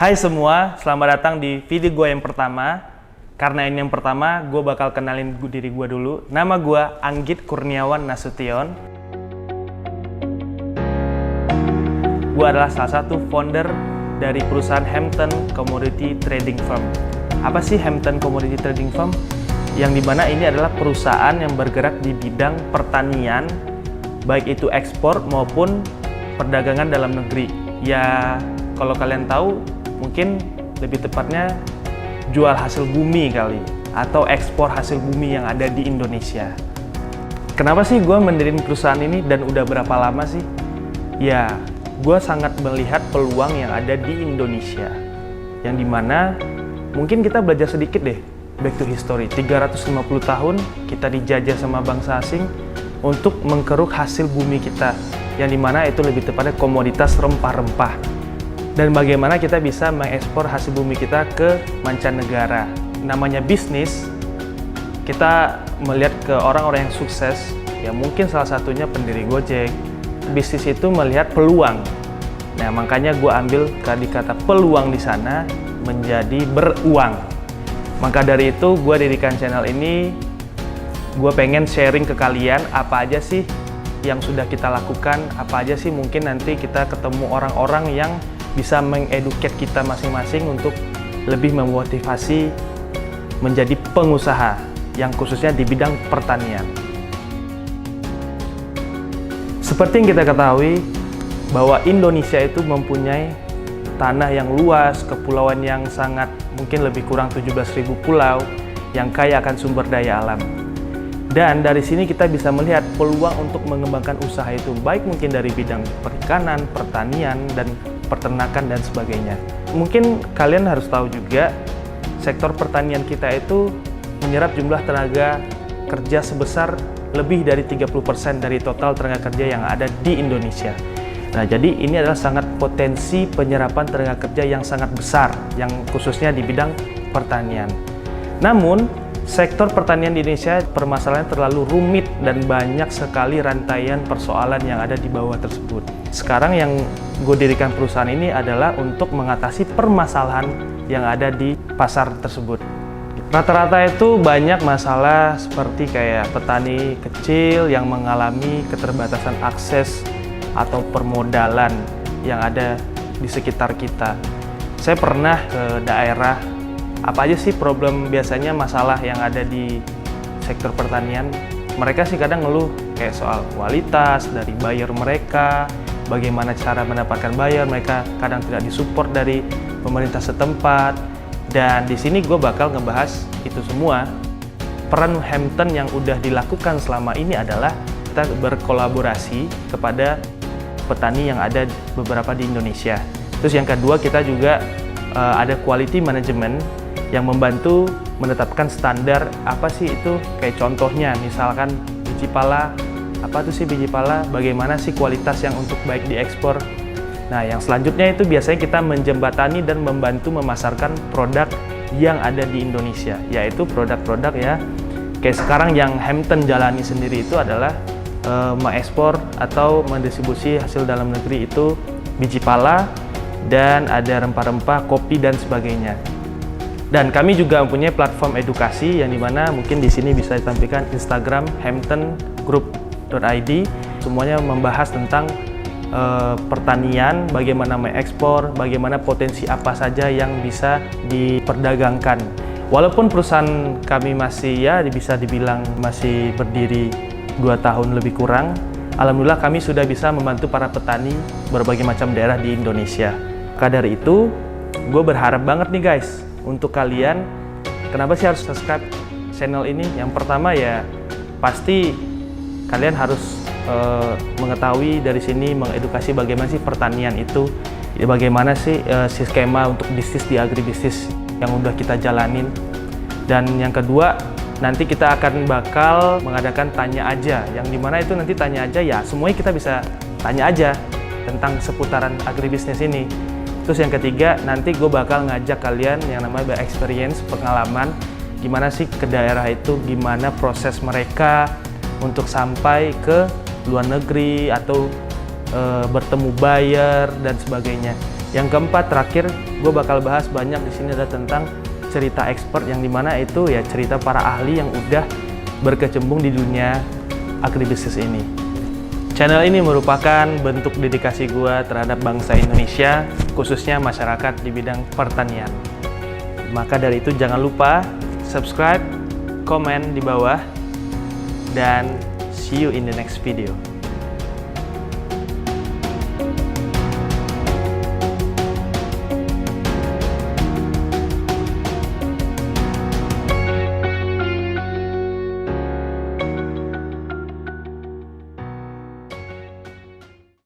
Hai semua, selamat datang di video gue yang pertama. Karena ini yang pertama, gue bakal kenalin diri gue dulu. Nama gue Anggit Kurniawan Nasution. Gue adalah salah satu founder dari perusahaan Hampton Commodity Trading Firm. Apa sih Hampton Commodity Trading Firm? Yang dimana ini adalah perusahaan yang bergerak di bidang pertanian, baik itu ekspor maupun perdagangan dalam negeri. Ya, kalau kalian tahu, mungkin lebih tepatnya jual hasil bumi kali, atau ekspor hasil bumi yang ada di Indonesia. Kenapa sih gue mendirikan perusahaan ini dan udah berapa lama sih? Ya, gue sangat melihat peluang yang ada di Indonesia. Yang dimana mungkin kita belajar sedikit deh, back to history. 350 tahun kita dijajah sama bangsa asing untuk mengkeruk hasil bumi kita. Yang dimana itu lebih tepatnya komoditas rempah-rempah. Dan bagaimana kita bisa mengekspor hasil bumi kita ke mancanegara. Namanya bisnis, kita melihat ke orang-orang yang sukses, ya mungkin salah satunya pendiri Gojek. Bisnis itu melihat peluang. Nah, makanya gue ambil kata peluang di sana menjadi beruang. Maka dari itu gue dirikan channel ini, gue pengen sharing ke kalian apa aja sih yang sudah kita lakukan, apa aja sih mungkin nanti kita ketemu orang-orang yang bisa mengeduket kita masing-masing untuk lebih memotivasi menjadi pengusaha yang khususnya di bidang pertanian. Seperti yang kita ketahui bahwa Indonesia itu mempunyai tanah yang luas, kepulauan yang sangat mungkin lebih kurang 17.000 pulau yang kaya akan sumber daya alam. Dan dari sini kita bisa melihat peluang untuk mengembangkan usaha itu, baik mungkin dari bidang perikanan, pertanian, dan peternakan dan sebagainya. Mungkin kalian harus tahu juga sektor pertanian kita itu menyerap jumlah tenaga kerja sebesar lebih dari 30% dari total tenaga kerja yang ada di Indonesia. Nah, jadi ini adalah sangat potensi penyerapan tenaga kerja yang sangat besar, yang khususnya di bidang pertanian. Namun, sektor pertanian di Indonesia permasalahannya terlalu rumit dan banyak sekali rantaian persoalan yang ada di bawah tersebut. Sekarang yang gue dirikan perusahaan ini adalah untuk mengatasi permasalahan yang ada di pasar tersebut. Rata-rata itu banyak masalah seperti kayak petani kecil yang mengalami keterbatasan akses atau permodalan yang ada di sekitar kita. Saya pernah ke daerah. Apa aja sih problem biasanya masalah yang ada di sektor pertanian? Mereka sih kadang ngeluh kayak soal kualitas dari buyer mereka, bagaimana cara mendapatkan buyer, mereka kadang tidak disupport dari pemerintah setempat. Dan di sini gue bakal ngebahas itu semua. Peran Hampton yang udah dilakukan selama ini adalah kita berkolaborasi kepada petani yang ada beberapa di Indonesia. Terus yang kedua, kita juga ada quality management yang membantu menetapkan standar apa sih itu, kayak contohnya misalkan biji pala, apa tuh sih biji pala, bagaimana sih kualitas yang untuk baik diekspor. Nah, yang selanjutnya itu biasanya kita menjembatani dan membantu memasarkan produk yang ada di Indonesia, yaitu produk-produk ya kayak sekarang yang Hampton jalani sendiri itu adalah mengekspor atau mendistribusi hasil dalam negeri itu biji pala dan ada rempah-rempah, kopi dan sebagainya. Dan kami juga mempunyai platform edukasi yang dimana mungkin di sini bisa ditampilkan Instagram hamptongroup.id. Semuanya membahas tentang pertanian, bagaimana mengekspor, bagaimana potensi apa saja yang bisa diperdagangkan. Walaupun perusahaan kami masih ya bisa dibilang masih berdiri 2 tahun lebih kurang, alhamdulillah kami sudah bisa membantu para petani berbagai macam daerah di Indonesia. Maka dari itu, gue berharap banget nih guys, untuk kalian, kenapa sih harus subscribe channel ini? Yang pertama ya, pasti kalian harus mengetahui dari sini, mengedukasi bagaimana sih pertanian itu, bagaimana sih si skema untuk bisnis di agribisnis yang udah kita jalanin. Dan yang kedua, nanti kita akan bakal mengadakan tanya aja, yang dimana itu nanti tanya aja ya, semuanya kita bisa tanya aja tentang seputaran agribisnis ini. Terus yang ketiga, nanti gue bakal ngajak kalian yang namanya experience, pengalaman, gimana sih ke daerah itu, gimana proses mereka untuk sampai ke luar negeri atau bertemu buyer dan sebagainya. Yang keempat, terakhir, gue bakal bahas banyak di sini ada tentang cerita expert, yang dimana itu ya cerita para ahli yang udah berkecimpung di dunia agribisnis ini. Channel ini merupakan bentuk dedikasi gue terhadap bangsa Indonesia, khususnya masyarakat di bidang pertanian. Maka dari itu jangan lupa subscribe, komen di bawah, dan see you in the next video.